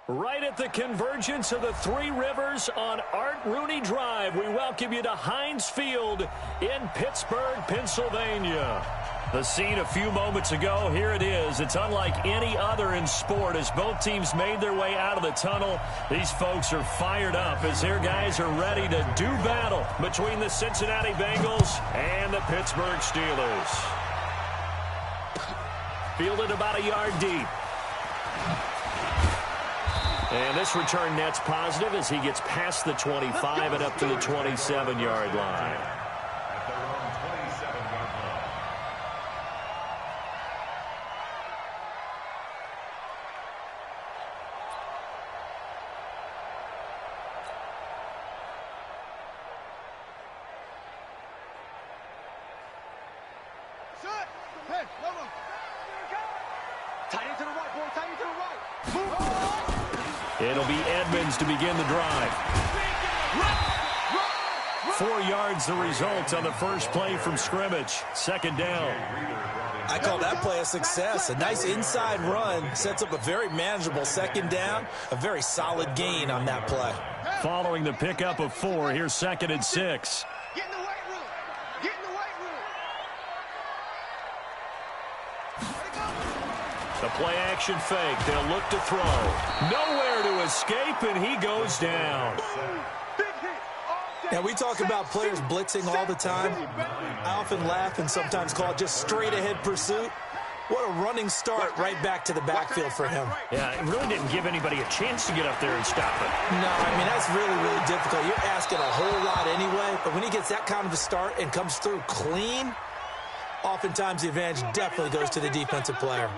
Right at the convergence of the Three Rivers on Art Rooney Drive, we welcome you to Heinz Field in Pittsburgh, Pennsylvania. The scene a few moments ago, here it is. It's unlike any other in sport as both teams made their way out of the tunnel. These folks are fired up as their guys are ready to do battle between the Cincinnati Bengals and the Pittsburgh Steelers. Fielded about a yard deep. And this return net's positive as he gets past the 25 and up to the 27-yard line. It'll be Edmonds to begin the drive. 4 yards the result on the first play from scrimmage. Second down. I call that play a success. A nice inside run sets up a very manageable second down. A very solid gain on that play. Following the pickup of 4, here's 2nd and 6. Get in the weight room. Get in the weight room. The play action fake. They'll look to throw. Nowhere to escape, and he goes down. Now, we talk about players blitzing all the time. I often laugh and sometimes call it just straight-ahead pursuit. What a running start right back to the backfield for him. Yeah, it really didn't give anybody a chance to get up there and stop it. No, I mean, that's really, really difficult. You're asking a whole lot anyway, but when he gets that kind of a start and comes through clean, oftentimes the advantage definitely goes to the defensive player.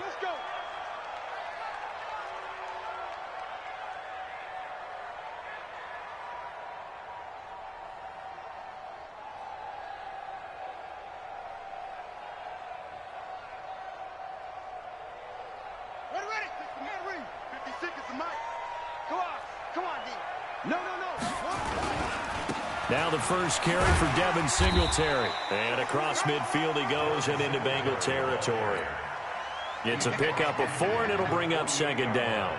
Now the first carry for Devin Singletary. And across midfield he goes and into Bengal territory. It's a pickup of 4, and it'll bring up second down.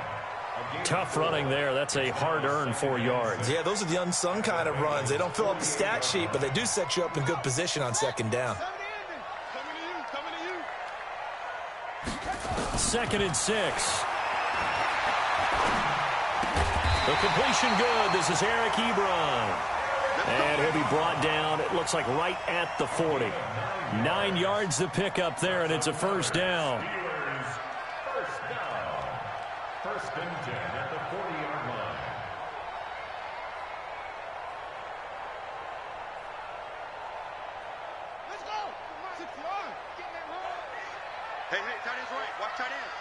Tough running there. That's a hard-earned 4 yards. Yeah, those are the unsung kind of runs. They don't fill up the stat sheet, but they do set you up in good position on second down. 2nd and 6. The completion good. This is Eric Ebron. And he'll be brought down, it looks like right at the 40. 9 yards to pick up there, and it's a first down. First and 10 at the 40-yard line. Let's go. Hey, tight end's right. Watch tight end.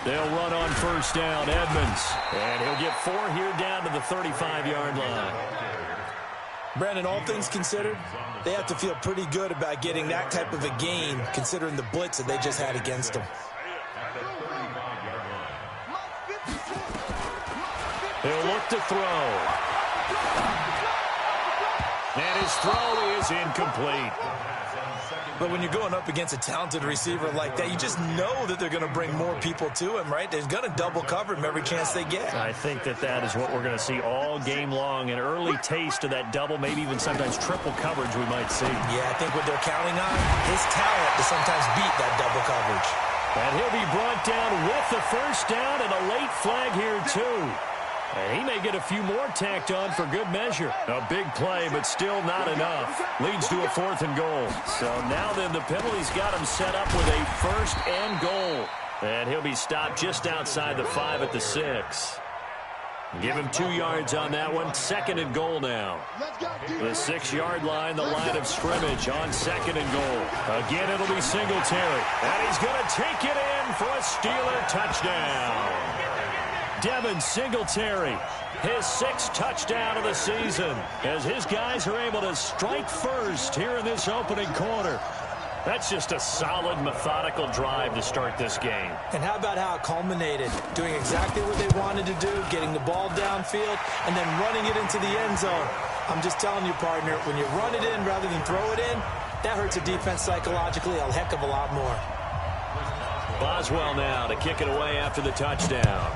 They'll run on first down, Edmonds. And he'll get 4 here down to the 35-yard line. Brandon, all things considered, they have to feel pretty good about getting that type of a gain, considering the blitz that they just had against them. He'll look to throw. And his throw is incomplete. But when you're going up against a talented receiver like that, you just know that they're going to bring more people to him, right? They're going to double cover him every chance they get. I think that is what we're going to see all game long. An early taste of that double, maybe even sometimes triple coverage we might see. Yeah, I think what they're counting on is talent to sometimes beat that double coverage. And he'll be brought down with the first down and a late flag here too. And he may get a few more tacked on for good measure. A big play, but still not enough. Leads to a 4th and goal. So now then the penalty's got him set up with a 1st and goal. And he'll be stopped just outside the 5 at the 6. Give him 2 yards on that one. 2nd and goal now. The 6-yard line, the line of scrimmage on 2nd and goal. Again, it'll be Singletary. And he's going to take it in for a Steeler touchdown. Devin Singletary, his 6th touchdown of the season, as his guys are able to strike first here in this opening quarter. That's just a solid, methodical drive to start this game. And how about how it culminated? Doing exactly what they wanted to do, getting the ball downfield, and then running it into the end zone. I'm just telling you, partner, when you run it in rather than throw it in, that hurts a defense psychologically a heck of a lot more. Boswell now to kick it away after the touchdown.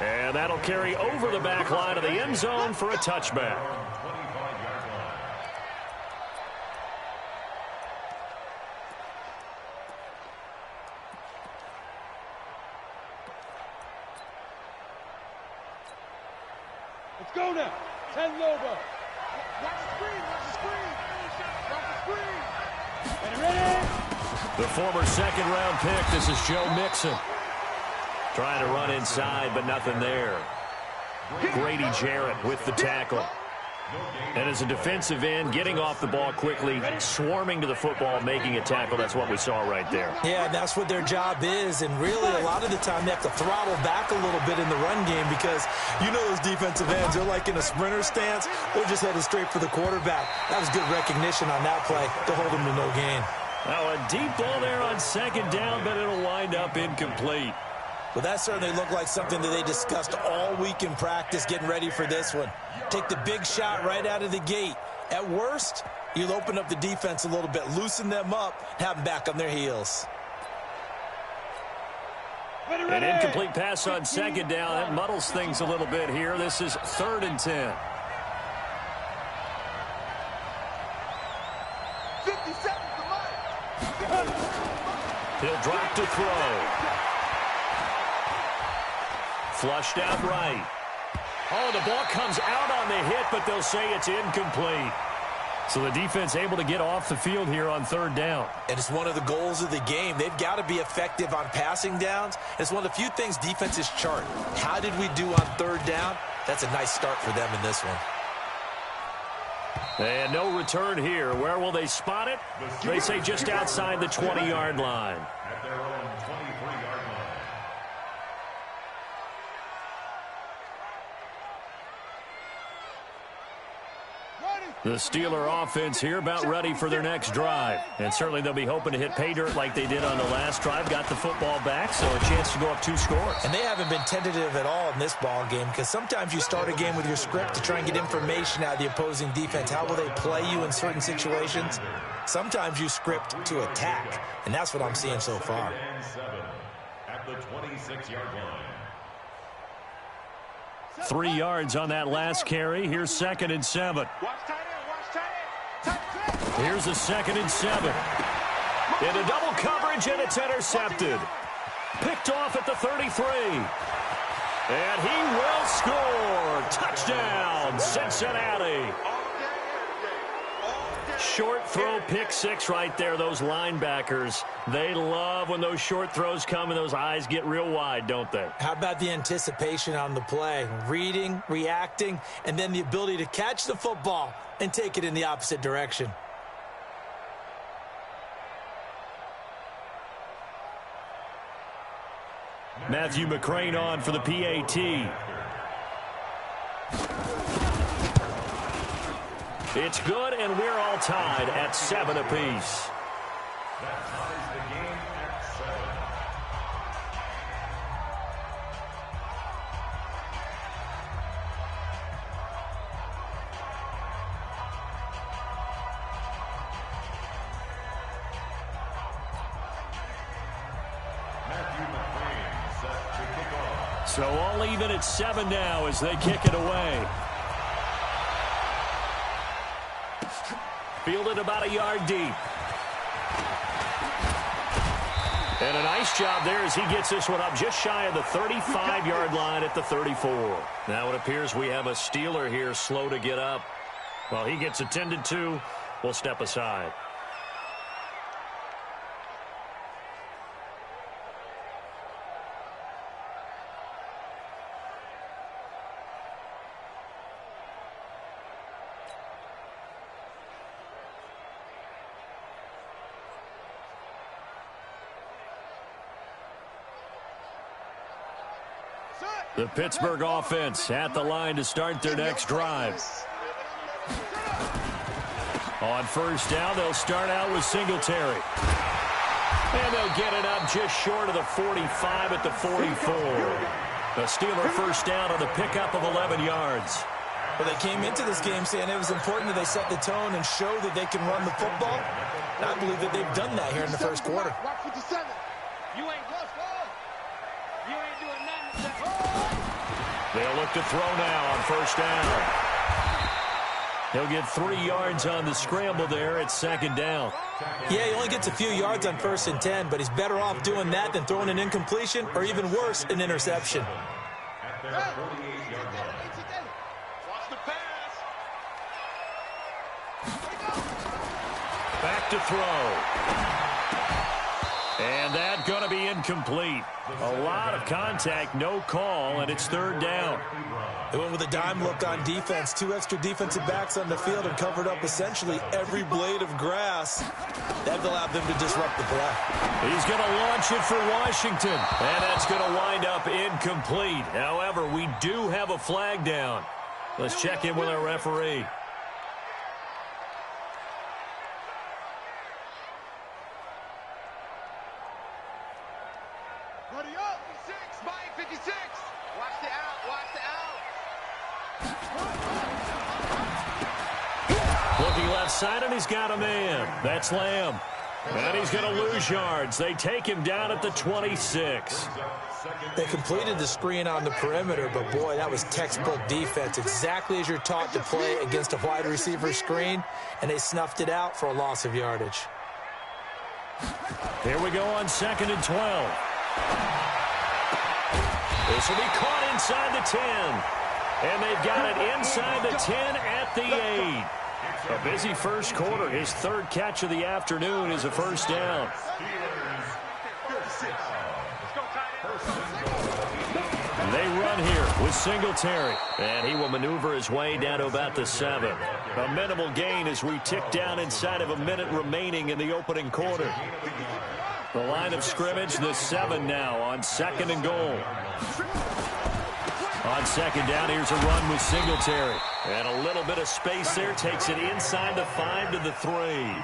And that'll carry over the back line of the end zone for a touchback. Let's go now. 10 Lobo. Watch the screen. Watch the screen. Watch the screen. Ready? The former second-round pick, this is Joe Mixon. Trying to run inside, but nothing there. Grady Jarrett with the tackle. And as a defensive end, getting off the ball quickly, swarming to the football, making a tackle, that's what we saw right there. Yeah, that's what their job is, and really a lot of the time they have to throttle back a little bit in the run game because you know those defensive ends, they're like in a sprinter stance, they're just headed straight for the quarterback. That was good recognition on that play to hold them to no gain. Now a deep ball there on second down, but it'll wind up incomplete. Well, that certainly looked like something that they discussed all week in practice getting ready for this one. Take the big shot right out of the gate. At worst, you'll open up the defense a little bit, loosen them up, and have them back on their heels. An incomplete pass on second down. That muddles things a little bit here. This is 3rd and 10. 50 seconds to line. He'll drop to throw. Flushed out right. Oh, the ball comes out on the hit, but they'll say it's incomplete. So the defense able to get off the field here on 3rd down. And it's one of the goals of the game. They've got to be effective on passing downs. It's one of the few things defenses chart. How did we do on 3rd down? That's a nice start for them in this one. And no return here. Where will they spot it? They say just outside the 20-yard line. At their own 23-yard line. The Steeler offense here about ready for their next drive. And certainly they'll be hoping to hit pay dirt like they did on the last drive. Got the football back, so a chance to go up 2 scores. And they haven't been tentative at all in this ball game because sometimes you start a game with your script to try and get information out of the opposing defense. How will they play you in certain situations? Sometimes you script to attack, and that's what I'm seeing so far. At the 26-yard line. 3 yards on that last carry. Here's 2nd and 7. Watch tight end. Watch tight end. Here's a 2nd and 7. Into double coverage, and it's intercepted. Picked off at the 33. And he will score. Touchdown, Cincinnati. Short throw, pick 6 right there. Those linebackers, they love when those short throws come and those eyes get real wide, don't they? How about the anticipation on the play? Reading, reacting, and then the ability to catch the football and take it in the opposite direction. Matthew McCrane on for the PAT. It's good, and we're all tied at 7 apiece. That ties the game at 7. Matthew McCrane set to kick off. So all even at 7 now as they kick it away. Fielded about a yard deep. And a nice job there as he gets this one up just shy of the 35-yard line at the 34. Now it appears we have a Steeler here slow to get up. While he gets attended to, we'll step aside. The Pittsburgh offense at the line to start their next drive. On 1st down, they'll start out with Singletary. And they'll get it up just short of the 45 at the 44. The Steeler 1st down on the pickup of 11 yards. Well, they came into this game saying it was important that they set the tone and show that they can run the football. And I believe that they've done that here in the first quarter. Watch 57. You ain't close, ball. You ain't doing nothing. They'll look to throw now on first down. He'll get 3 yards on the scramble there at second down. Yeah, he only gets a few yards on 1st and 10, but he's better off doing that than throwing an incompletion or even worse, an interception. At their 48-yard line. Watch the pass. Back to throw. And that's going to be incomplete. A lot of contact, no call, and it's 3rd down. They went with a dime look on defense. 2 extra defensive backs on the field and covered up essentially every blade of grass. That allowed them to disrupt the play. He's going to launch it for Washington, and that's going to wind up incomplete. However, we do have a flag down. Let's check in with our referee. Buddy up. 56. By 56. Watch the out. Watch the out. Looking left side, and he's got a man. That's Lamb. And he's going to lose yards. They take him down at the 26. They completed the screen on the perimeter, but boy, that was textbook defense. Exactly as you're taught to play against a wide receiver screen, and they snuffed it out for a loss of yardage. Here we go on 2nd and 12. This will be caught inside the 10. And they've got it inside the 10 at the 8. A busy first quarter. His 3rd catch of the afternoon is a first down. They run here with Singletary. And he will maneuver his way down to about the 7. A minimal gain as we tick down inside of a minute remaining in the opening quarter. The line of scrimmage, the 7 now on 2nd and goal. On 2nd down, here's a run with Singletary. And a little bit of space there. Takes it inside the 5 to the 3.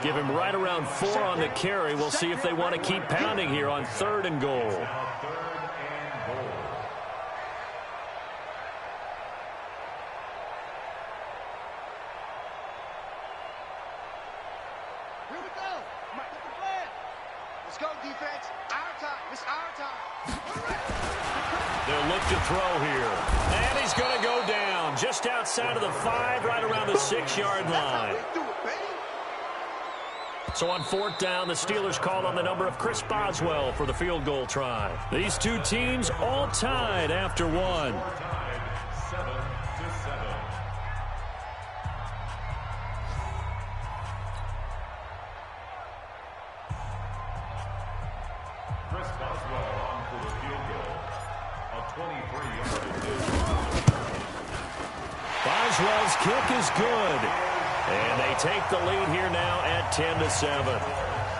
Give him right around 4 on the carry. We'll see if they want to keep pounding here on 3rd and goal. Go, defense. Our time. It's our time. They'll look to throw here. And he's going to go down just outside of the 5, right around the 6-yard line. So on 4th down, the Steelers called on the number of Chris Boswell for the field goal try. These two teams all tied after 1. 7-7. Chris Boswell on for the field goal. A 23-yard. Boswell's kick is good. And they take the lead here now at 10-7.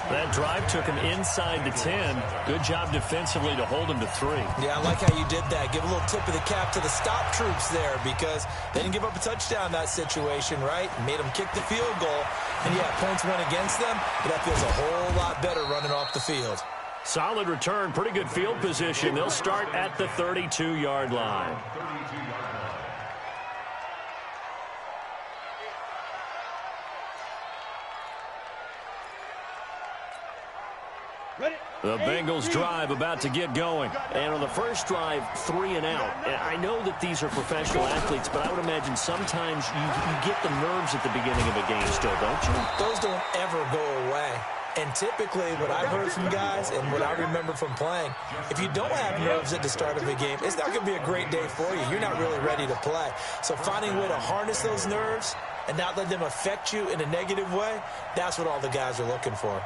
That drive took him inside the 10. Good job defensively to hold him to 3. Yeah, I like how you did that. Give a little tip of the cap to the stop troops there because they didn't give up a touchdown in that situation, right? Made them kick the field goal. And, yeah, points went against them, but that feels a whole lot better running off the field. Solid return, pretty good field position. They'll start at the 32-yard line. The Bengals drive about to get going. And on the first drive, 3 and out. And I know that these are professional athletes, but I would imagine sometimes you get the nerves at the beginning of a game still, don't you? Those don't ever go away. And typically, what I've heard from guys and what I remember from playing, if you don't have nerves at the start of a game, it's not going to be a great day for you. You're not really ready to play. So finding a way to harness those nerves and not let them affect you in a negative way, that's what all the guys are looking for.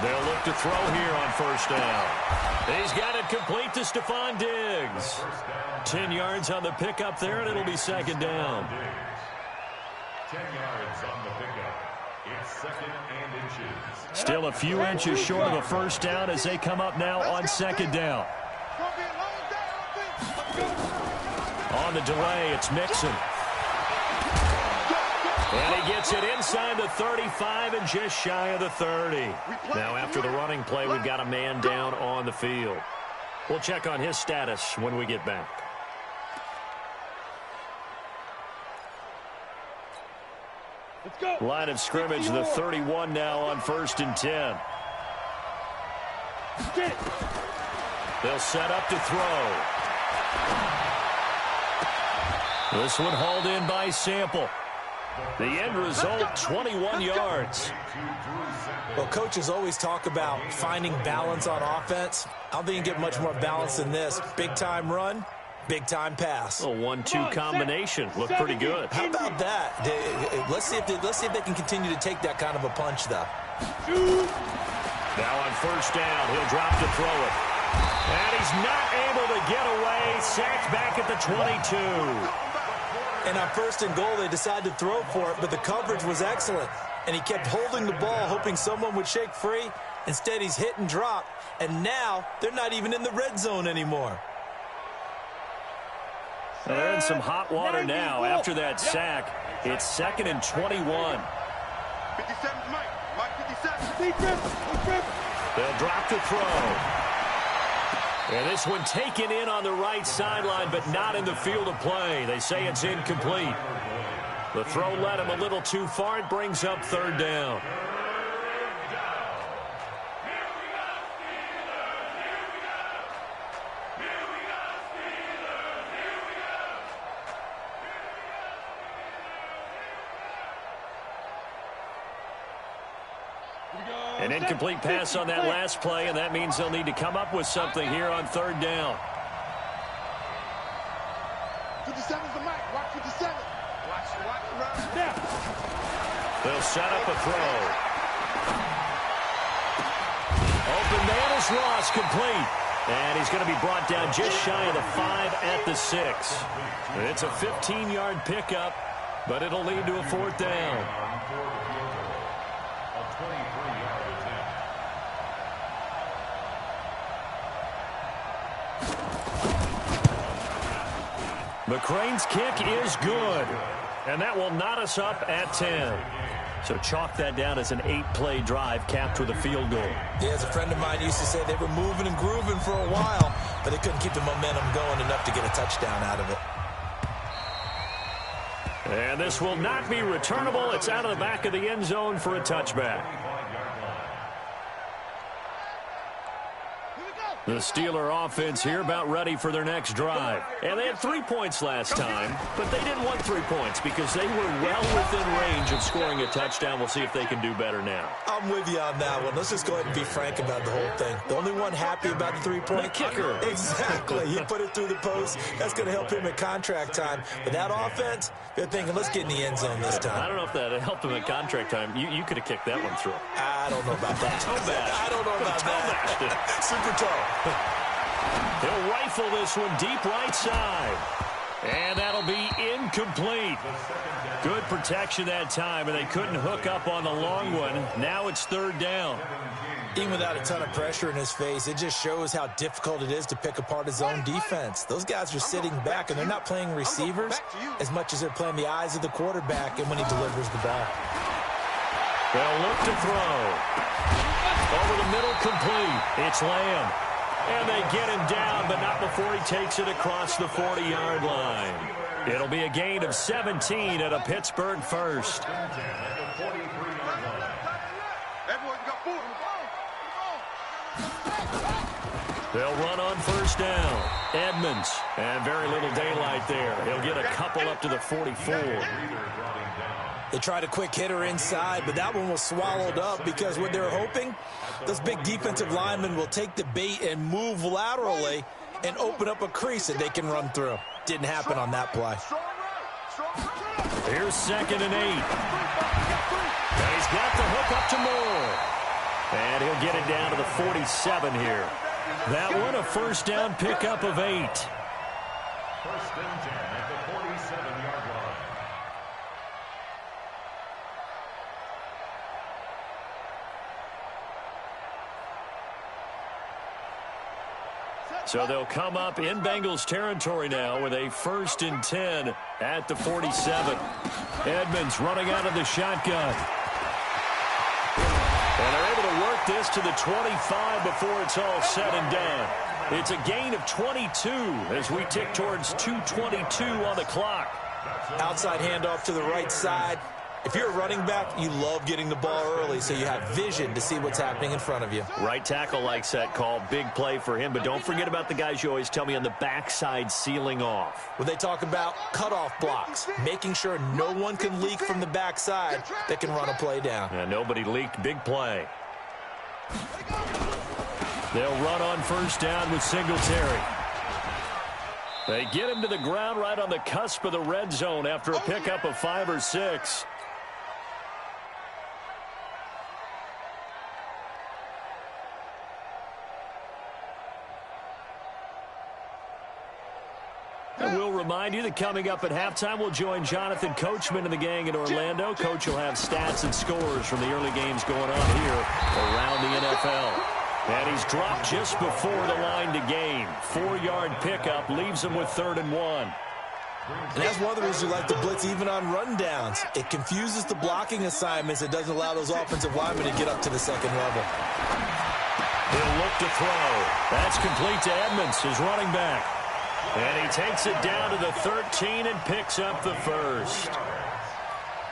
They'll look to throw here on first down. He's got it complete to Stephon Diggs. 10 yards on the pickup there, and it'll be 2nd down. 10 yards on the pickup. It's 2nd and inches. Still a few inches short of a first down as they come up now on 2nd down. On the delay, it's Mixon. And he gets it inside the 35 and just shy of the 30. Now after the running play, we've got a man down on the field. We'll check on his status when we get back. Let's go. Line of scrimmage, the 31 now on 1st and 10. Get it. They'll set up to throw. This one hauled in by Sample. The end result, 21 yards. Well, coaches always talk about finding balance on offense. I don't think you can get much more balance than this. Big-time run, big-time pass. A 1-2 combination. Looked pretty good. How about that? Let's see if they can continue to take that kind of a punch, though. Now on 1st down, he'll drop to throw it. And he's not able to get away. Sacked back at the 22. And on 1st and goal, they decided to throw for it, but the coverage was excellent. And he kept holding the ball, hoping someone would shake free. Instead, he's hit and dropped. And now, they're not even in the red zone anymore. Well, they're in some hot water now after that sack. It's 2nd and 21. 57, Mike 57. They'll drop to throw. And this one taken in on the right sideline, but not in the field of play. They say it's incomplete. The throw led him a little too far. It brings up 3rd down. An incomplete pass on that last play, and that means they'll need to come up with something here on 3rd down. 57's the mic. Watch 57. Watch around now. They'll set up a throw. Open man is lost, complete. And he's going to be brought down just shy of the 5 at the 6. It's a 15-yard pickup, but it'll lead to a 4th down. McCrane's kick is good, and that will knot us up at 10. So chalk that down as an 8-play drive capped with a field goal. Yeah, as a friend of mine used to say, they were moving and grooving for a while, but they couldn't keep the momentum going enough to get a touchdown out of it. And this will not be returnable. It's out of the back of the end zone for a touchback. The Steeler offense here about ready for their next drive. And they had 3 points last time, but they didn't want 3 points because they were well within range of scoring a touchdown. We'll see if they can do better now. I'm with you on that one. Let's just go ahead and be frank about the whole thing. The only one happy about the 3-point The kicker. Exactly. He put it through the post. That's going to help him at contract time. But that offense, they're thinking, let's get in the end zone this time. I don't know if that helped him at contract time. You could have kicked that one through. I don't know about that. I don't know about that. Super tall. He'll rifle this one deep right side. And that'll be incomplete. Good protection that time, and they couldn't hook up on the long one. Now it's 3rd down. Even without a ton of pressure in his face, it just shows how difficult it is to pick apart his own defense. Those guys are sitting back, and they're not playing receivers as much as they're playing the eyes of the quarterback and when he delivers the ball. They'll look to throw. Over the middle, complete. It's Lamb. And they get him down, but not before he takes it across the 40-yard line. It'll be a gain of 17 at a Pittsburgh first. They'll run on 1st down. Edmonds, and very little daylight there. He'll get a couple up to the 44. They tried a quick hitter inside, but that one was swallowed up because what they're hoping, those big defensive linemen will take the bait and move laterally and open up a crease that they can run through. Didn't happen on that play. Here's 2nd and 8. And he's got the hook up to Moore. And he'll get it down to the 47 here. That one a 1st down pickup of 8. 1st and 10 at the 47-yard line. So they'll come up in Bengals territory now with a 1st and 10 at the 47. Edmonds running out of the shotgun. And they're able to work this to the 25 before it's all said and done. It's a gain of 22 as we tick towards 2:22 on the clock. Outside handoff to the right side. If you're a running back, you love getting the ball early so you have vision to see what's happening in front of you. Right tackle likes that call. Big play for him. But don't forget about the guys you always tell me on the backside sealing off. When they talk about cutoff blocks, making sure no one can leak from the backside that can run a play down. Yeah, nobody leaked. Big play. They'll run on first down with Singletary. They get him to the ground right on the cusp of the red zone after a pickup of 5 or 6. And we'll remind you that coming up at halftime, we'll join Jonathan Coachman and the gang in Orlando. Coach will have stats and scores from the early games going on here around the NFL. And he's dropped just before the line to gain. 4-yard pickup leaves him with 3rd and 1. And that's one of the reasons you like to blitz even on rundowns. It confuses the blocking assignments. It doesn't allow those offensive linemen to get up to the second level. He'll look to throw. That's complete to Edmonds, his running back. And he takes it down to the 13 and picks up the first.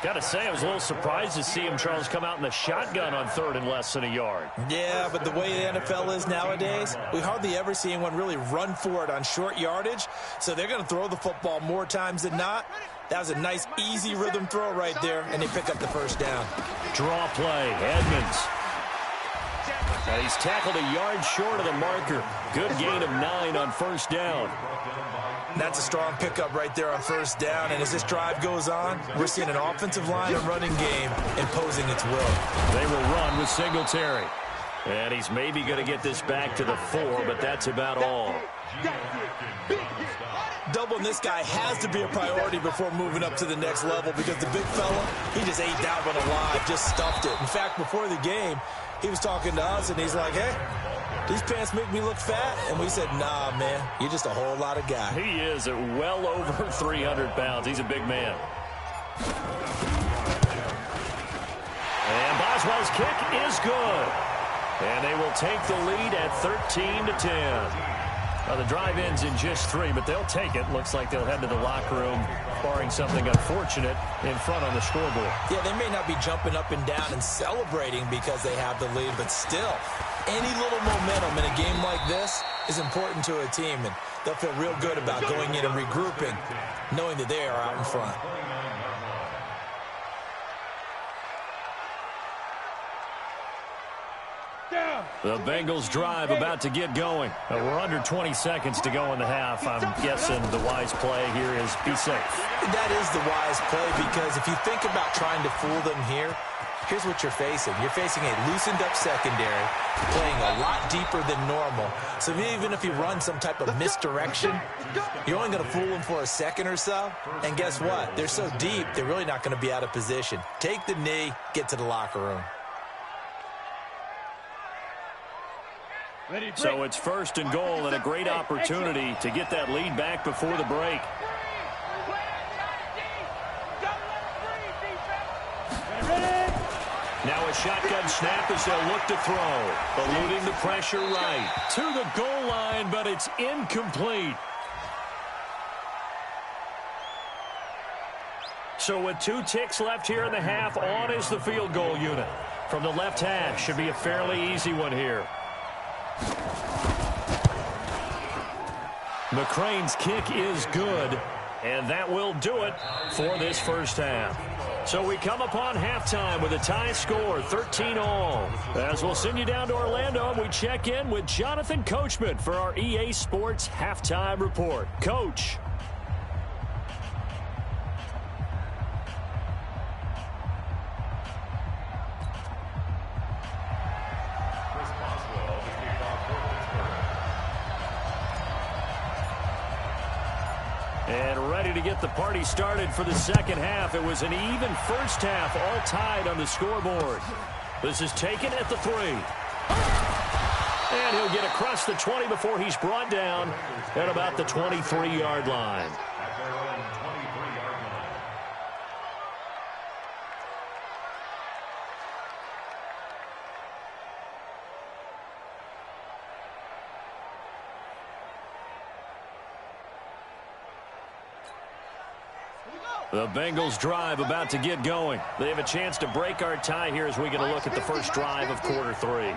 Got to say, I was a little surprised to see him, Charles, come out in the shotgun on 3rd and less than a yard. Yeah, but the way the NFL is nowadays, we hardly ever see anyone really run for it on short yardage. So they're going to throw the football more times than not. That was a nice, easy rhythm throw right there, and they pick up the first down. Draw play, Edmonds. And he's tackled a yard short of the marker. Good gain of 9 on first down. That's a strong pickup right there on first down. And as this drive goes on, we're seeing an offensive line and running game imposing its will. They will run with Singletary. And he's maybe going to get this back to the 4, but that's about all. Doubling this guy has to be a priority before moving up to the next level because the big fella, he just ate that one alive, just stuffed it. In fact, before the game, he was talking to us, and he's like, hey, these pants make me look fat. And we said, nah, man, you're just a whole lot of guy. He is at well over 300 pounds. He's a big man. And Boswell's kick is good. And they will take the lead at 13-10. Well, the drive ends in just 3, but they'll take it. Looks like they'll head to the locker room, barring something unfortunate in front on the scoreboard. Yeah, they may not be jumping up and down and celebrating because they have the lead, but still, any little momentum in a game like this is important to a team, and they'll feel real good about going in and regrouping, knowing that they are out in front. The Bengals drive about to get going. We're under 20 seconds to go in the half. I'm guessing the wise play here is be safe. That is the wise play because if you think about trying to fool them here, here's what you're facing. You're facing a loosened up secondary, playing a lot deeper than normal. So even if you run some type of misdirection, you're only going to fool them for a second or so. And guess what? They're so deep, they're really not going to be out of position. Take the knee, get to the locker room. So it's 1st and goal and a great opportunity to get that lead back before the break. Now a shotgun snap as they'll look to throw. Eluding the pressure right. To the goal line, but it's incomplete. So with 2 ticks left here in the half, on is the field goal unit. From the left hash, should be a fairly easy one here. McCrane's kick is good, and that will do it for this first half. So we come upon halftime with a tie score, 13-all. As we'll send you down to Orlando, and we check in with Jonathan Coachman for our EA Sports Halftime Report. Coach. And ready to get the party started for the second half. It was an even first half, all tied on the scoreboard. This is taken at the 3. And he'll get across the 20 before he's brought down at about the 23-yard line. The Bengals drive about to get going. They have a chance to break our tie here as we get a look at the first drive of quarter 3.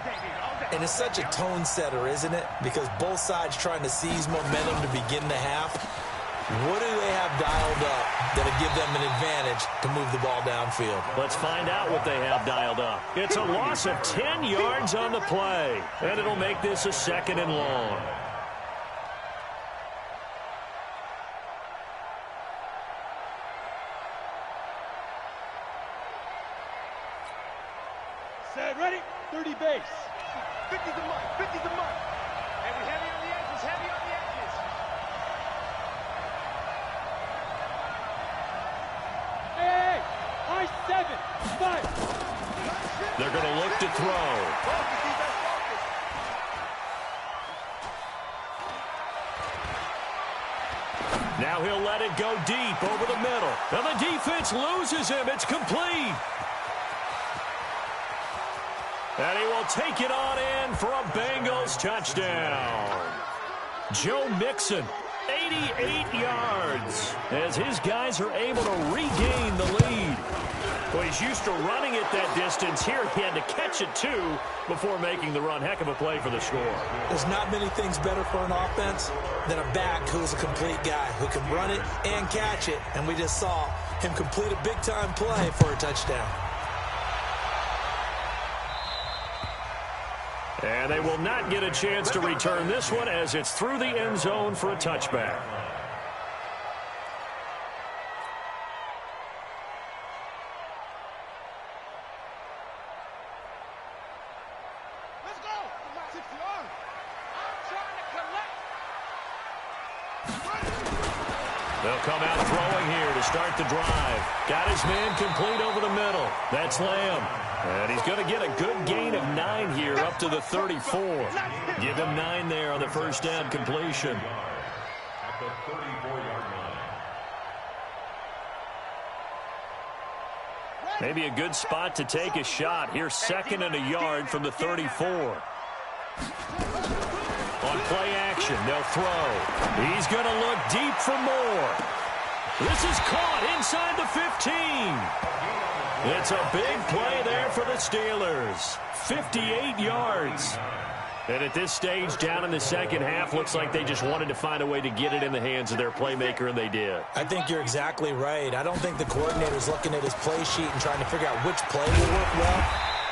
And it's such a tone setter, isn't it? Because both sides trying to seize momentum to begin the half. What do they have dialed up that'll give them an advantage to move the ball downfield? Let's find out what they have dialed up. It's a loss of 10 yards on the play, and it'll make this a 2nd and long. Set, ready? 30 base. 50's a mark, 50's a mark. Heavy on the edges, heavy on the edges. Hey, high 7, 5. They're going to look to throw. Now he'll let it go deep over the middle. And the defense loses him. It's complete. And he will take it on in for a Bengals touchdown. Joe Mixon, 88 yards, as his guys are able to regain the lead. Well, he's used to running it that distance. Here he had to catch it, too, before making the run. Heck of a play for the score. There's not many things better for an offense than a back who's a complete guy who can run it and catch it. And we just saw him complete a big-time play for a touchdown. And they will not get a chance to return this one as it's through the end zone for a touchback. Let's go. I'm trying to collect. They'll come out throwing here to start the drive. Got his man complete over the middle. That's Lamb. And he's going to get a good gain of 9 here up to the 34. Give him 9 there on the first down completion. At the 34-yard line. Maybe a good spot to take a shot. Here's 2nd and a yard from the 34. On play action, they'll throw. He's going to look deep for more. This is caught inside the 15. It's a big play there for the Steelers. 58 yards. And at this stage, down in the second half, looks like they just wanted to find a way to get it in the hands of their playmaker, and they did. I think you're exactly right. I don't think the coordinator's looking at his play sheet and trying to figure out which play will work well.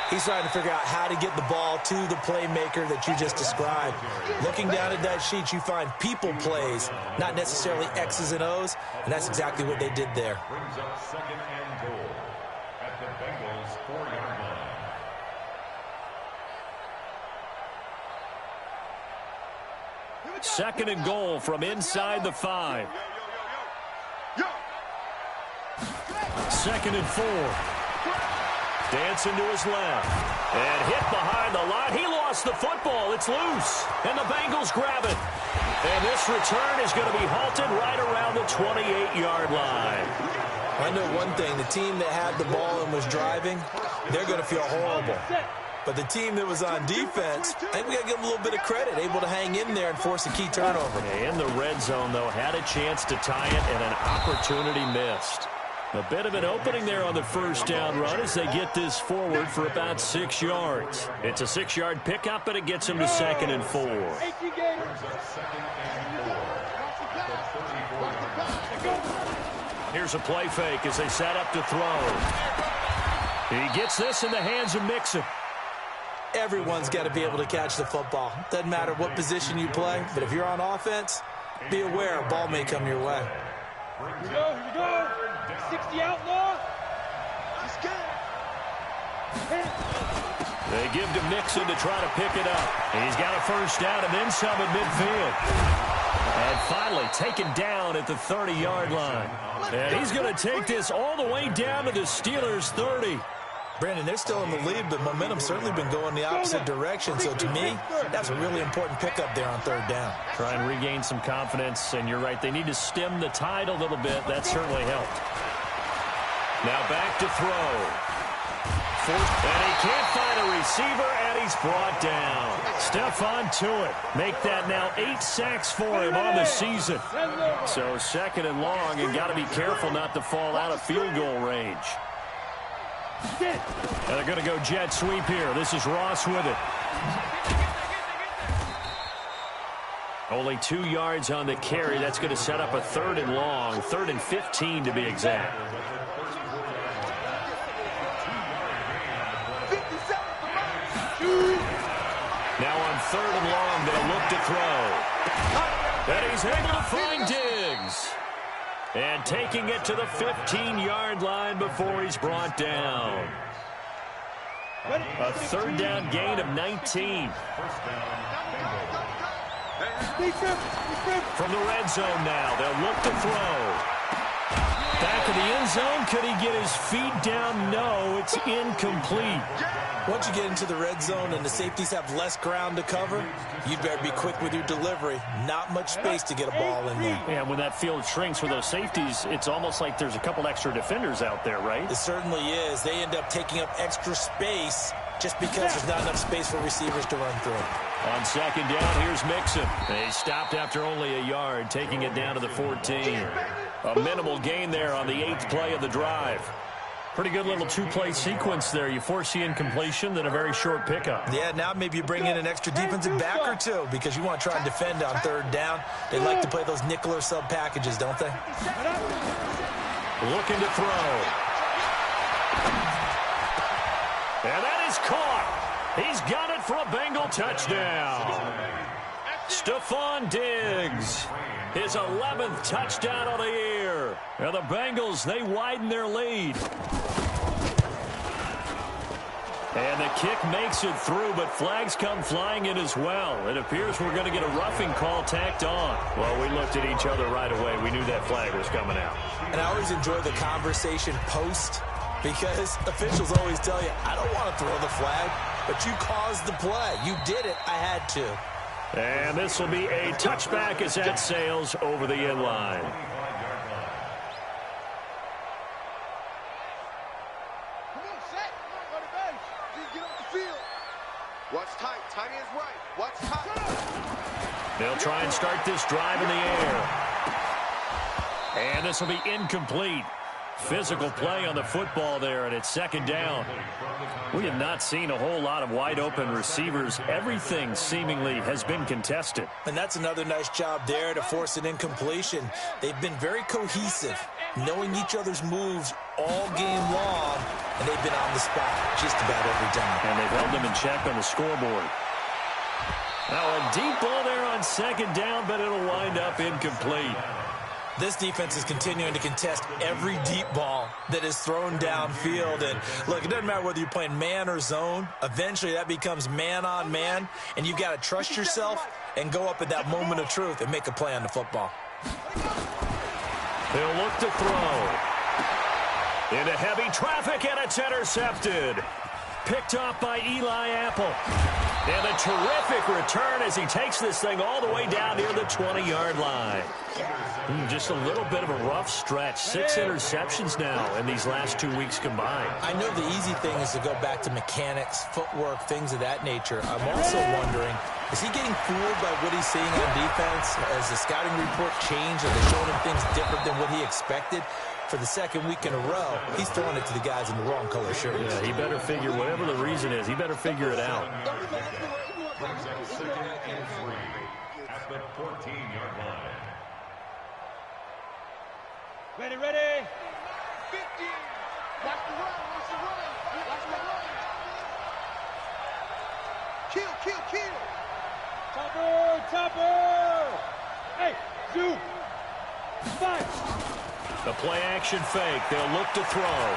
He's trying to figure out how to get the ball to the playmaker that you just described. Looking down at that sheet, you find people plays, not necessarily X's and O's, and that's exactly what they did there. Brings up 2nd and goal at the Bengals 4-yard line. Second and goal from inside the 5. 2nd and 4. Dancing to his left. And hit behind the line. He lost the football. It's loose. And the Bengals grab it. And this return is going to be halted right around the 28-yard line. I know one thing. The team that had the ball and was driving, they're going to feel horrible. But the team that was on defense, I think we got to give them a little bit of credit, able to hang in there and force a key turnover. In the red zone, though, had a chance to tie it and an opportunity missed. A bit of an opening there on the first down run as they get this forward for about 6 yards. It's a 6-yard pickup, and it gets them to 2nd and 4. Here's a play fake as they set up to throw. He gets this in the hands of Mixon. Everyone's got to be able to catch the football. Doesn't matter what position you play, but if you're on offense, be aware a ball may come your way. Here we go. 60 outlaw. Just get it. They give to Mixon to try to pick it up. He's got a first down and then some at midfield. And finally taken down at the 30-yard line. And he's going to take this all the way down to the Steelers' 30. Brandon, they're still in the lead, but momentum's certainly been going the opposite direction. So to me, that's a really important pickup there on 3rd down. Try and regain some confidence, and you're right. They need to stem the tide a little bit. That certainly helped. Now back to throw. And he can't find a receiver, and he's brought down. Stephon Tuitt make that now 8 sacks for him on the season. So second and long, and got to be careful not to fall out of field goal range. And they're going to go jet sweep here. This is Ross with it. Only 2 yards on the carry. That's going to set up a 3rd and long, 3rd and 15 to be exact. Now on 3rd and long, they'll look to throw. And he's able to find Diggs. And taking it to the 15-yard line before he's brought down. A 3rd down gain of 19. From the red zone now, they'll look to throw. Back in the end zone, could he get his feet down? No, it's incomplete. Once you get into the red zone and the safeties have less ground to cover, you'd better be quick with your delivery. Not much space to get a ball in there. Yeah, when that field shrinks for those safeties, it's almost like there's a couple extra defenders out there, right? It certainly is. They end up taking up extra space just because there's not enough space for receivers to run through. On 2nd down, here's Mixon. He stopped after only a yard, taking it down to the 14. A minimal gain there on the 8th play of the drive. Pretty good little 2-play sequence there. You force the incompletion, then a very short pickup. Yeah, now maybe you bring in an extra defensive back or two because you want to try and defend on 3rd down. They like to play those nickel or sub packages, don't they? Looking to throw. And that is caught. He's got it for a Bengal touchdown. Stephon Diggs, his 11th touchdown of the year. And the Bengals, they widen their lead. And the kick makes it through, but flags come flying in as well. It appears we're going to get a roughing call tacked on. Well, we looked at each other right away. We knew that flag was coming out. And I always enjoy the conversation post because officials always tell you, I don't want to throw the flag, but you caused the play. You did it. I had to. And this will be a touchback as that sails over the end line. Come on, set. Go to base. Just get off the field. Watch tight. Tight ends right. Watch tight. They'll try and start this drive in the air. And this will be incomplete. Physical play on the football there, and it's 2nd down. We have not seen a whole lot of wide-open receivers. Everything seemingly has been contested. And that's another nice job there to force an incompletion. They've been very cohesive, knowing each other's moves all game long, and they've been on the spot just about every time. And they've held them in check on the scoreboard. Now a deep ball there on 2nd down, but it'll wind up incomplete. This defense is continuing to contest every deep ball that is thrown downfield. And, look, it doesn't matter whether you're playing man or zone. Eventually, that becomes man-on-man, and you've got to trust yourself and go up at that moment of truth and make a play on the football. They'll look to throw. Into heavy traffic, and it's intercepted. Picked off by Eli Apple. And a terrific return as he takes this thing all the way down near the 20-yard line. Just a little bit of a rough stretch. 6 interceptions now in these last 2 weeks combined. I know the easy thing is to go back to mechanics, footwork, things of that nature. I'm also wondering, is he getting fooled by what he's seeing on defense? Has the scouting report changed? Are they showing him things different than what he expected? For the 2nd week in a row, he's throwing it to the guys in the wrong color shirts. Yeah, he better figure, whatever the reason is, he better figure it out. Brings up 2nd and 3 at the 14-yard line. Ready, ready. 50. Watch the run. Watch the run. Watch the run. Kill, kill, kill. Topper, topper. Hey, zoom. Fight. The play-action fake. They'll look to throw.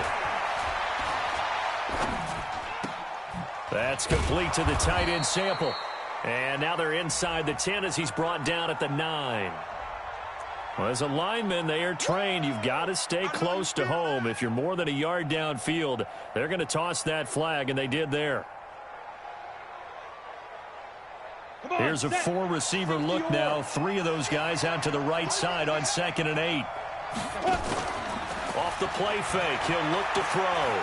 That's complete to the tight end Sample. And now they're inside the 10 as he's brought down at the 9. Well, as a lineman, they are trained. You've got to stay close to home. If you're more than a yard downfield, they're going to toss that flag, and they did there. Here's a 4-receiver look now. 3 of those guys out to the right side on 2nd and 8. Off the play fake, he'll look to throw.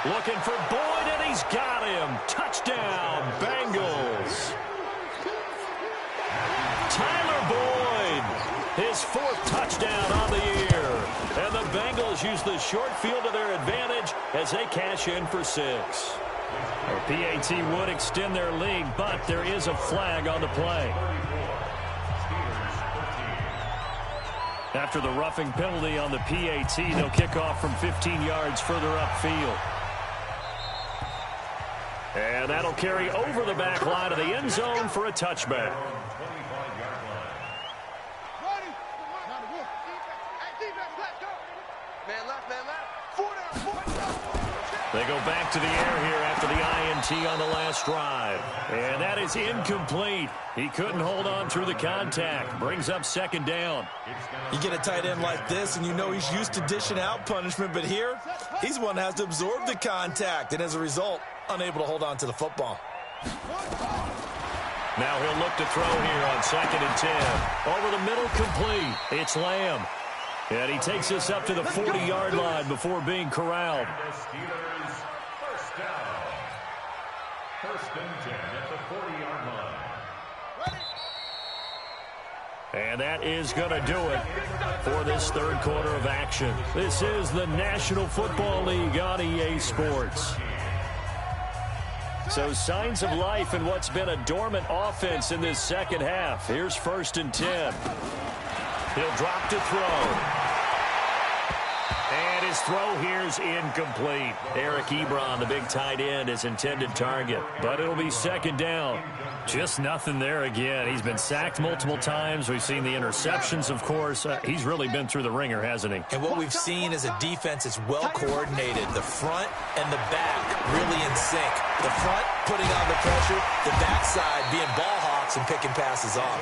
Looking for Boyd, and he's got him. Touchdown, Bengals. Tyler Boyd, his 4th touchdown on the year. And the Bengals use the short field to their advantage as they cash in for 6. The PAT would extend their lead, but there is a flag on the play. After the roughing penalty on the PAT, they'll kick off from 15 yards further upfield. And that'll carry over the back line of the end zone for a touchback. They go back to the air here after the INT on the last drive. And that is incomplete. He couldn't hold on through the contact. Brings up 2nd down. You get a tight end like this, and you know he's used to dishing out punishment. But here, he's one that has to absorb the contact. And as a result, unable to hold on to the football. Now he'll look to throw here on 2nd and 10. Over the middle, complete. It's Lamb. And he takes us up to the 40-yard line before being corralled. First down. 1st and 10 at the 40-yard line. And that is going to do it for this 3rd quarter of action. This is the National Football League on EA Sports. So signs of life in what's been a dormant offense in this 2nd half. Here's 1st and 10. He'll drop to throw. And his throw here's incomplete. Eric Ebron, the big tight end, his intended target. But it'll be 2nd down. Just nothing there again. He's been sacked multiple times. We've seen the interceptions, of course. He's really been through the ringer, hasn't he? And what we've seen is a defense that's well coordinated. The front and the back really in sync. The front putting on the pressure, the backside being ball hawks and picking passes off.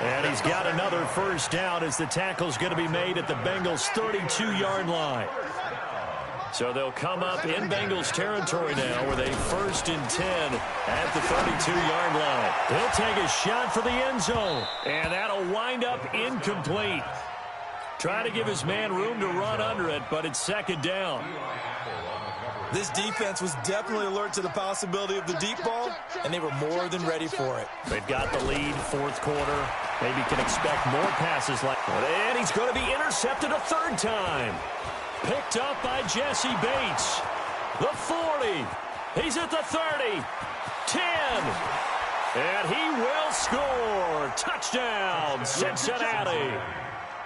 And he's got another 1st down as the tackle's going to be made at the Bengals' 32-yard line. So they'll come up in Bengals territory now with a 1st and 10 at the 32-yard line. He'll take a shot for the end zone, and that'll wind up incomplete. Trying to give his man room to run under it, but it's 2nd down. This defense was definitely alert to the possibility of the deep ball, and they were more than ready for it. They've got the lead, 4th quarter. Maybe can expect more passes like that. And he's going to be intercepted a 3rd time. Picked up by Jesse Bates. The 40. He's at the 30. 10. And he will score. Touchdown, Cincinnati.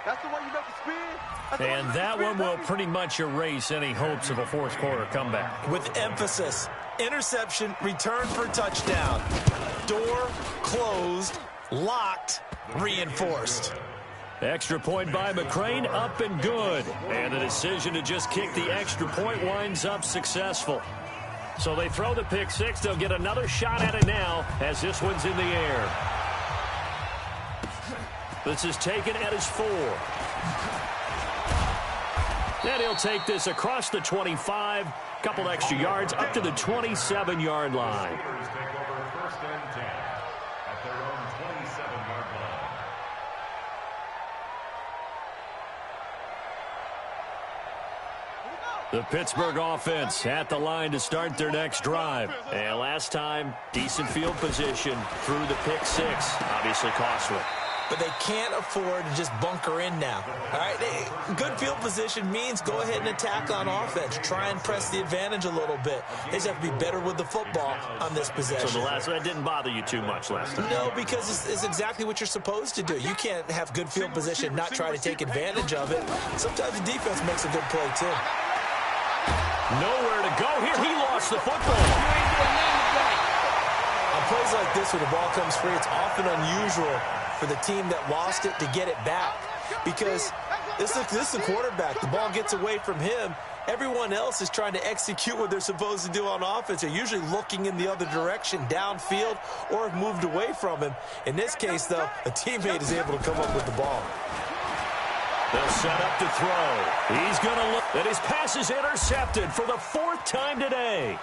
That's the way you make it spin. And that one will pretty much erase any hopes of a 4th quarter comeback. With emphasis, interception, return for touchdown. Door closed, locked, reinforced. Extra point by McCrane, up and good. And the decision to just kick the extra point winds up successful. So they throw the pick 6. They'll get another shot at it now as this one's in the air. This is taken at his 4. Then he'll take this across the 25. Couple extra yards up to the 27-yard line. The Pittsburgh offense at the line to start their next drive. And last time, decent field position through the pick 6. Obviously costly. But they can't afford to just bunker in now. All right, good field position means go ahead and attack on offense. Try and press the advantage a little bit. They just have to be better with the football on this possession. So that didn't bother you too much last time? No, because it's exactly what you're supposed to do. You can't have good field position, not try to take advantage of it. Sometimes the defense makes a good play, too. Nowhere to go here. He lost the football. On plays like this where the ball comes free, it's often unusual for the team that lost it to get it back. Because this is the quarterback. The ball gets away from him. Everyone else is trying to execute what they're supposed to do on offense. They're usually looking in the other direction, downfield, or have moved away from him. In this case, though, a teammate is able to come up with the ball. They'll set up to throw. He's going to look. And his pass is intercepted for the 4th time today.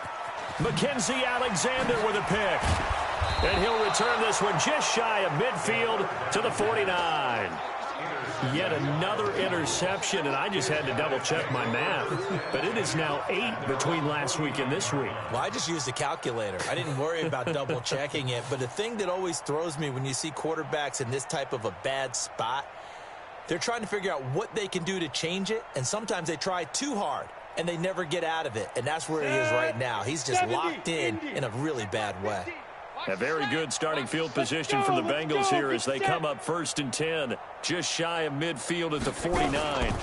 Mackenzie Alexander with a pick. And he'll return this one just shy of midfield to the 49. Yet another interception, and I just had to double-check my math. But it is now 8 between last week and this week. Well, I just used a calculator. I didn't worry about double-checking it. But the thing that always throws me when you see quarterbacks in this type of a bad spot, they're trying to figure out what they can do to change it, and sometimes they try too hard, and they never get out of it. And that's where he is right now. He's just locked in a really bad way. A very good starting field position for the Bengals here as they come up 1st and 10, just shy of midfield at the 49.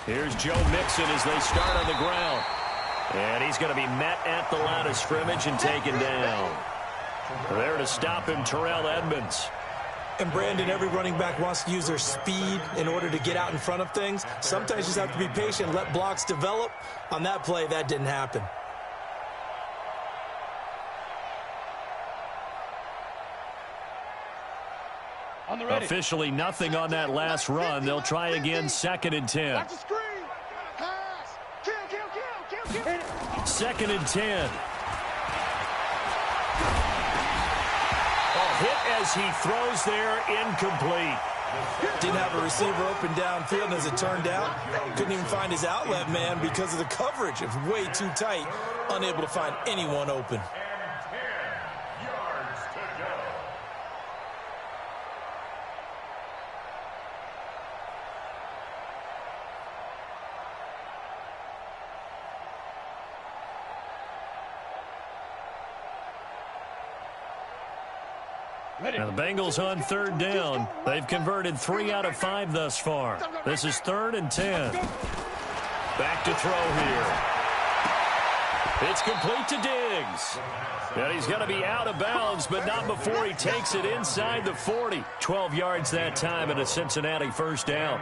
Here's Joe Mixon as they start on the ground. And he's going to be met at the line of scrimmage and taken down. There to stop him, Terrell Edmonds. And, Brandon, every running back wants to use their speed in order to get out in front of things. Sometimes you just have to be patient, let blocks develop. On that play, that didn't happen. Officially nothing on that last run. They'll try again, 2nd and 10. 2nd and 10. Hit as he throws there, incomplete. Didn't have a receiver open downfield, and as it turned out, couldn't even find his outlet man because of the coverage. It was way too tight, unable to find anyone open. And the Bengals on 3rd down. They've converted 3 out of 5 thus far. This is 3rd and 10. Back to throw here. It's complete to Diggs. And he's going to be out of bounds, but not before he takes it inside the 40. 12 yards that time and a Cincinnati 1st down.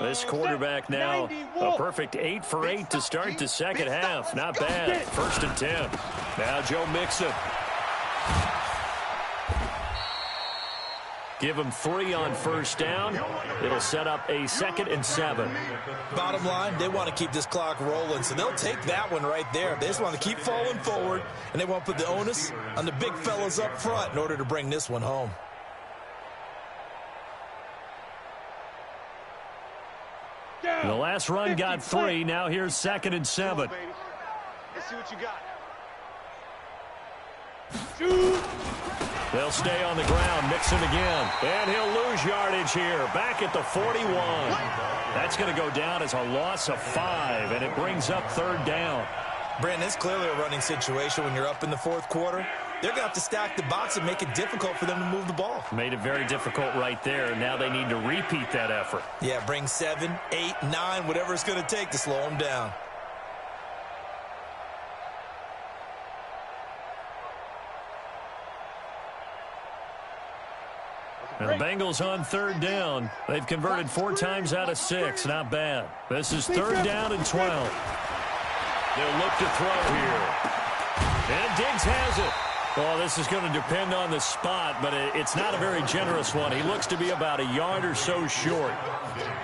This quarterback now a perfect 8 for 8 to start the second half. Not bad. 1st and 10. Now Joe Mixon. Give him 3 on 1st down. It'll set up a 2nd and 7. Bottom line, they want to keep this clock rolling, so they'll take that one right there. They just want to keep falling forward, and they want to put the onus on the big fellas up front in order to bring this one home. The last run got 3. Now here's 2nd and 7. Let's see what you got. They'll stay on the ground. Mixon again. And he'll lose yardage here. Back at the 41. That's going to go down as a loss of 5, and it brings up 3rd down. Brandon, it's clearly a running situation when you're up in the 4th quarter. They're going to have to stack the box and make it difficult for them to move the ball. Made it very difficult right there. Now they need to repeat that effort. Yeah, bring 7, 8, 9, whatever it's going to take to slow them down. And the Bengals on 3rd down. They've converted 4 times out of 6. Not bad. This is 3rd down and 12. They'll look to throw here. And Diggs has it. Well, this is going to depend on the spot, but it's not a very generous one. He looks to be about a yard or so short.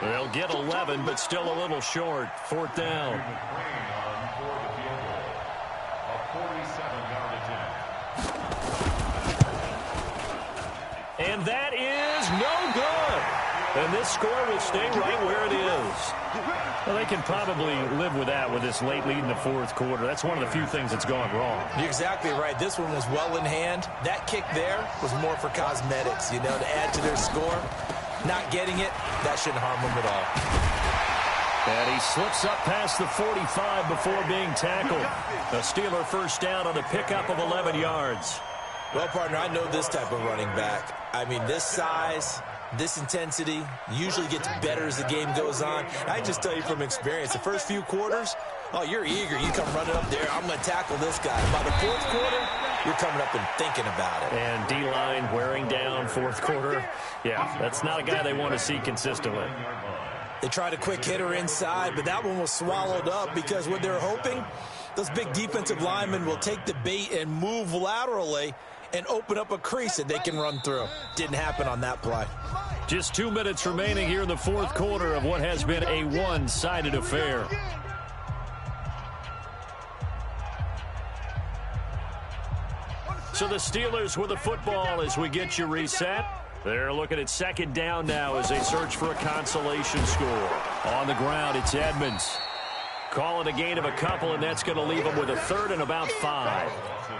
They'll get 11, but still a little short. 4th down. And that is no good. And this score will stay right where it is. Well, they can probably live with that with this late lead in the 4th quarter. That's one of the few things that's gone wrong. You're exactly right. This one was well in hand. That kick there was more for cosmetics, you know, to add to their score. Not getting it, that shouldn't harm them at all. And he slips up past the 45 before being tackled. A Steeler 1st down on a pickup of 11 yards. Well, partner, I know this type of running back. I mean, this size, this intensity usually gets better as the game goes on. I just tell you from experience, the first few quarters, oh, you're eager. You come running up there, I'm going to tackle this guy. By the 4th quarter, you're coming up and thinking about it. And D-line wearing down 4th quarter. Yeah, that's not a guy they want to see consistently. They tried a quick hitter inside, but that one was swallowed up because what they're hoping, those big defensive linemen will take the bait and move laterally and open up a crease that they can run through. Didn't happen on that play. Just 2 minutes remaining here in the fourth quarter of what has been a one-sided affair. So the Steelers with the football as we get you reset. They're looking at second down now as they search for a consolation score. On the ground, it's Edmonds. Call it a gain of a couple, and that's going to leave them with a third and about 5.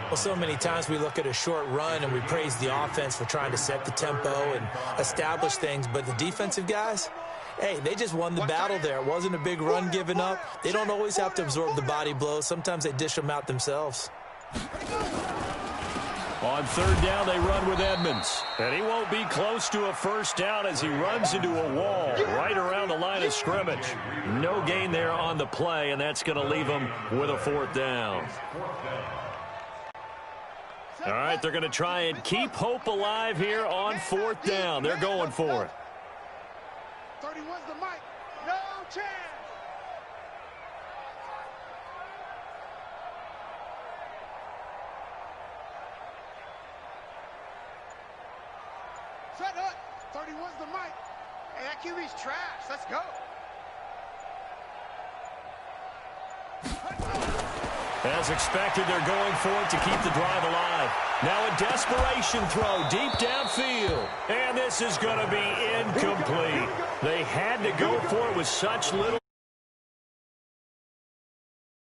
Well, so many times we look at a short run and we praise the offense for trying to set the tempo and establish things, but the defensive guys, hey, they just won the battle there. It wasn't a big run given up. They don't always have to absorb the body blows. Sometimes they dish them out themselves. On third down, they run with Edmonds. And he won't be close to a first down as he runs into a wall right around the line of scrimmage. No gain there on the play, and that's going to leave him with a fourth down. All right, they're going to try and keep hope alive here on fourth down. They're going for it. 31's the mic. No chance. Shut up. 31's the mic. Hey, that QB's trash. Let's go. As expected, they're going for it to keep the drive alive. Now a desperation throw deep downfield. And this is going to be incomplete. They had to go for it with such little